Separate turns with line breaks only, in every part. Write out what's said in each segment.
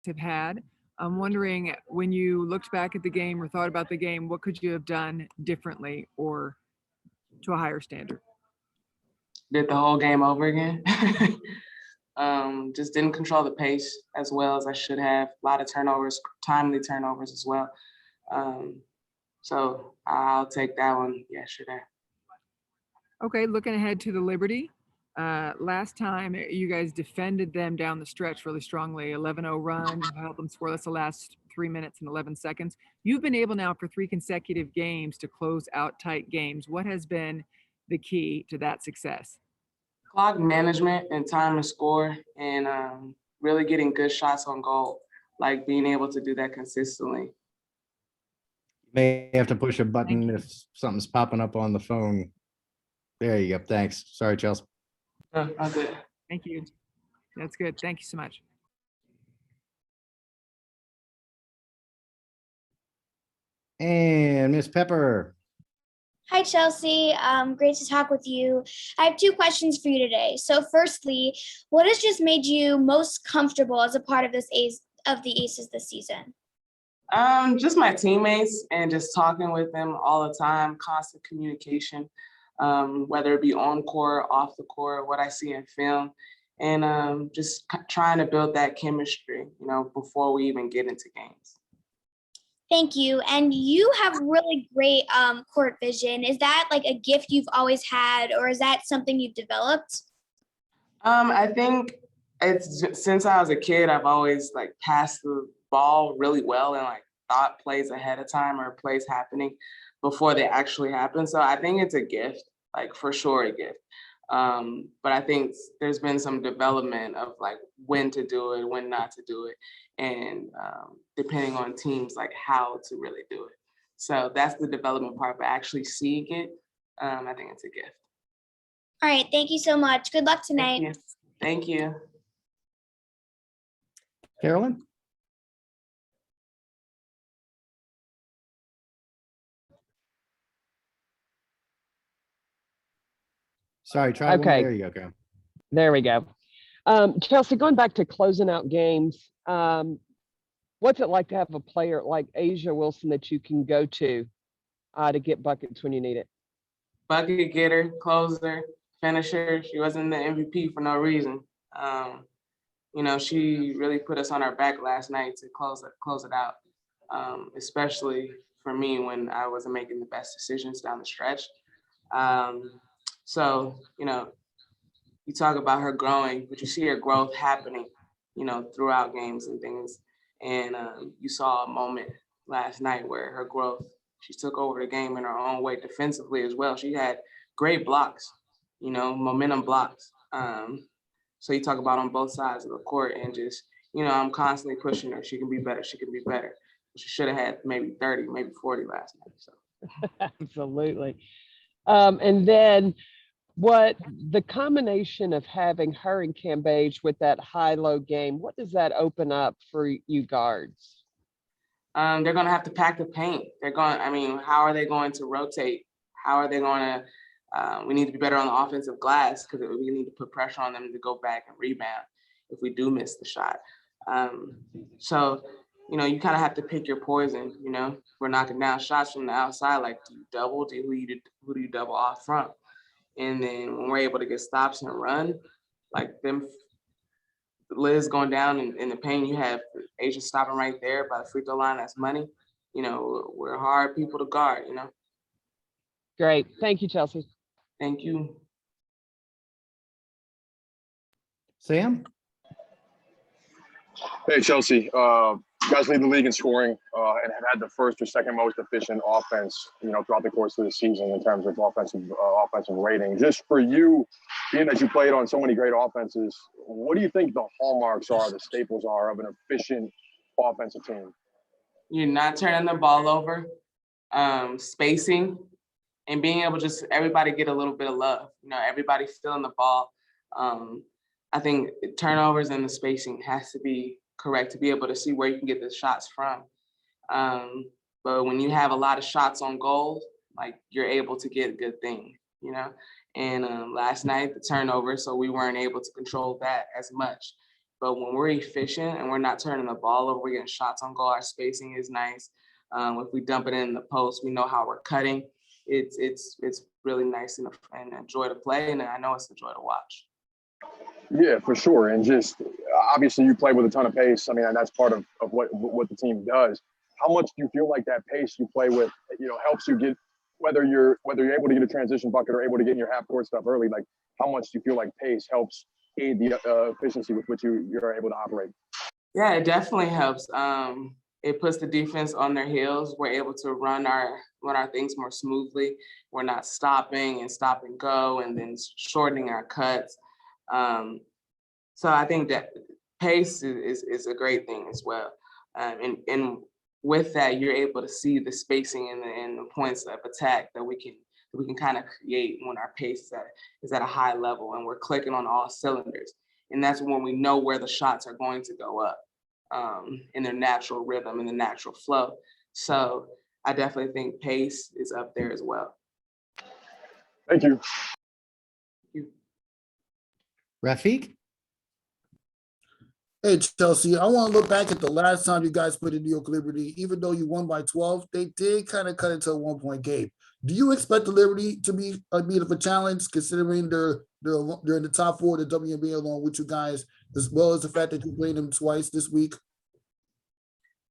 have had. I'm wondering, when you looked back at the game or thought about the game, what could you have done differently or to a higher standard?
Did the whole game over again. Just didn't control the pace as well as I should have. A lot of turnovers, timely turnovers as well. So I'll take that one yesterday.
Okay, looking ahead to the Liberty. Last time you guys defended them down the stretch really strongly, 11-0 run, helped them score. That's the last 3 minutes and 11 seconds. You've been able now for 3 consecutive games to close out tight games. What has been the key to that success?
Clock management and time to score, and really getting good shots on goal, like being able to do that consistently.
May have to push a button if something's popping up on the phone. There you go. Thanks. Sorry, Chelsea.
I'm good.
Thank you. That's good. Thank you so much.
And Miss Pepper.
Hi, Chelsea. Great to talk with you. I have 2 questions for you today. So firstly, what has just made you most comfortable as a part of the Aces this season?
Just my teammates and just talking with them all the time, constant communication, whether it be on court, off the court, what I see in film, and just trying to build that chemistry, before we even get into games.
Thank you. And you have really great court vision. Is that like a gift you've always had, or is that something you've developed?
I think since I was a kid, I've always passed the ball really well and thought plays ahead of time or plays happening before they actually happen. So I think it's a gift, for sure a gift. But I think there's been some development of when to do it, when not to do it, and depending on teams, how to really do it. So that's the development part, but actually seeing it, I think it's a gift.
All right, thank you so much. Good luck tonight.
Thank you.
Carolyn? Sorry, try one.
Okay.
There you go, Carolyn.
There we go. Chelsea, going back to closing out games, what's it like to have a player like Asia Wilson that you can go to get buckets when you need it?
Bucket getter, closer, finisher. She wasn't the MVP for no reason. She really put us on our back last night to close it out, especially for me when I wasn't making the best decisions down the stretch. So, you talk about her growing, but you see her growth happening, throughout games and things. And you saw a moment last night where her growth, she took over the game in her own way defensively as well. She had great blocks, momentum blocks. So you talk about on both sides of the court and just, I'm constantly pushing her. She can be better. She can be better. She should have had maybe 30, maybe 40 last night. So.
Absolutely. And then what the combination of having her and Cambage with that high-low game, what does that open up for you guards?
They're going to have to pack the paint. How are they going to rotate? How are they going to, we need to be better on the offensive glass because we need to put pressure on them to go back and rebound if we do miss the shot. So, you kind of have to pick your poison, we're knocking down shots from the outside, do you double, who do you double off front? And then when we're able to get stops and run, them Liz going down in the paint, you have Asia stopping right there by the free throw line, that's money. We're hard people to guard,
Great. Thank you, Chelsea.
Thank you.
Sam?
Hey, Chelsea. You guys lead the league in scoring and have had the first or second most efficient offense, throughout the course of the season in terms of offensive rating. Just for you, being that you played on so many great offenses, what do you think the hallmarks are, the staples are of an efficient offensive team?
You're not turning the ball over, spacing, and being able to just everybody get a little bit of love. Everybody feeling the ball. I think turnovers and the spacing has to be correct to be able to see where you can get the shots from. But when you have a lot of shots on goal, you're able to get a good thing, And last night, the turnover, so we weren't able to control that as much. But when we're efficient and we're not turning the ball over, we're getting shots on goal, our spacing is nice. If we dump it in the post, we know how we're cutting. It's really nice and a joy to play, and I know it's a joy to watch.
Yeah, for sure. And just obviously you play with a ton of pace. I mean, and that's part of what the team does. How much do you feel like that pace you play with, helps you get, whether you're able to get a transition bucket or able to get in your half court stuff early, like how much do you feel like pace helps aid the efficiency with which you're able to operate?
Yeah, it definitely helps. It puts the defense on their heels. We're able to run our things more smoothly. We're not stopping and stop and go and then shortening our cuts. So I think that pace is a great thing as well. And with that, you're able to see the spacing and the points of attack that we can kind of create when our pace is at a high level and we're clicking on all cylinders. And that's when we know where the shots are going to go up in their natural rhythm, in the natural flow. So I definitely think pace is up there as well.
Thank you.
Rafiq?
Hey, Chelsea, I want to look back at the last time you guys played in New York Liberty. Even though you won by 12, they did kind of cut into a 1-point game. Do you expect the Liberty to be a bit of a challenge, considering they're in the top 4 of the WNBA along with you guys, as well as the fact that you played them twice this week?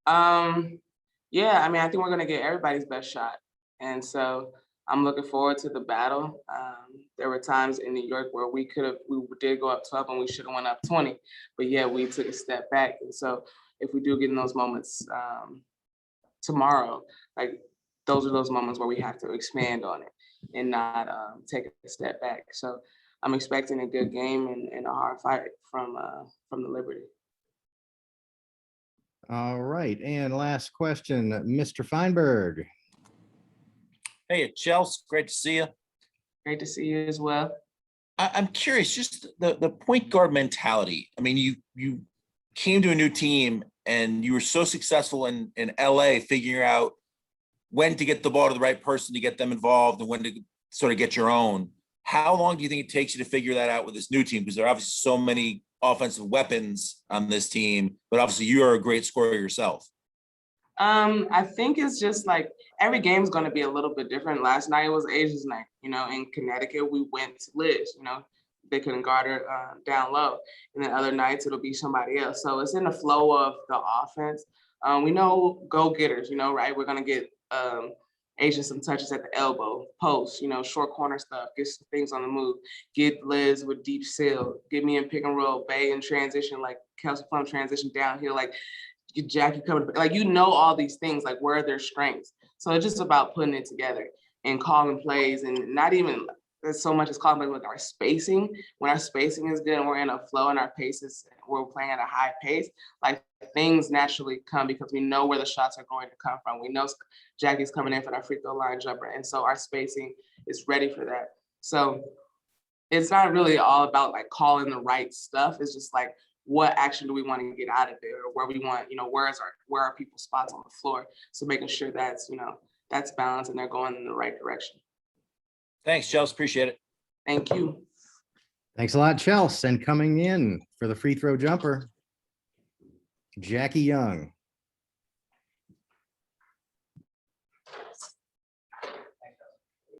Yeah, I mean, I think we're gonna get everybody's best shot, and so I'm looking forward to the battle. There were times in New York where we did go up 12 and we should have went up 20, but yeah, we took a step back. And so if we do get in those moments tomorrow, like those are those moments where we have to expand on it and not take a step back. So I'm expecting a good game and a hard fight from the Liberty.
All right, and last question, Mr. Feinberg.
Hey, Chelsea, great to see you.
Great to see you as well.
I'm curious, just the point guard mentality. I mean, you came to a new team and you were so successful in LA figuring out when to get the ball to the right person to get them involved and when to sort of get your own. How long do you think it takes you to figure that out with this new team? Because there are obviously so many offensive weapons on this team, but obviously you are a great scorer yourself.
I think it's just like every game is going to be a little bit different. Last night was Asia's night, in Connecticut, we went to Liz, they couldn't guard her down low. And then other nights it'll be somebody else. So it's in the flow of the offense. We know go-getters, right? We're going to get Asia some touches at the elbow, post, short corner stuff, get some things on the move, get Liz with deep seal, get me in pick and roll, Bay in transition, like Kelsey Plum transition downhill, like Jackie coming, like all these things, like where are their strengths. So it's just about putting it together and calling plays, and not even so much as calling plays with our spacing. When our spacing is good and we're in a flow and our pace is, we're playing at a high pace, like things naturally come because we know where the shots are going to come from. We know Jackie's coming in for that free throw line jumper, and so our spacing is ready for that. So it's not really all about like calling the right stuff. It's just like, what action do we want to get out of there, or where we want, where are people's spots on the floor? So making sure that's, that's balanced and they're going in the right direction.
Thanks, Chelsea. Appreciate it.
Thank you.
Thanks a lot, Chelsea. And coming in for the free throw jumper, Jackie Young.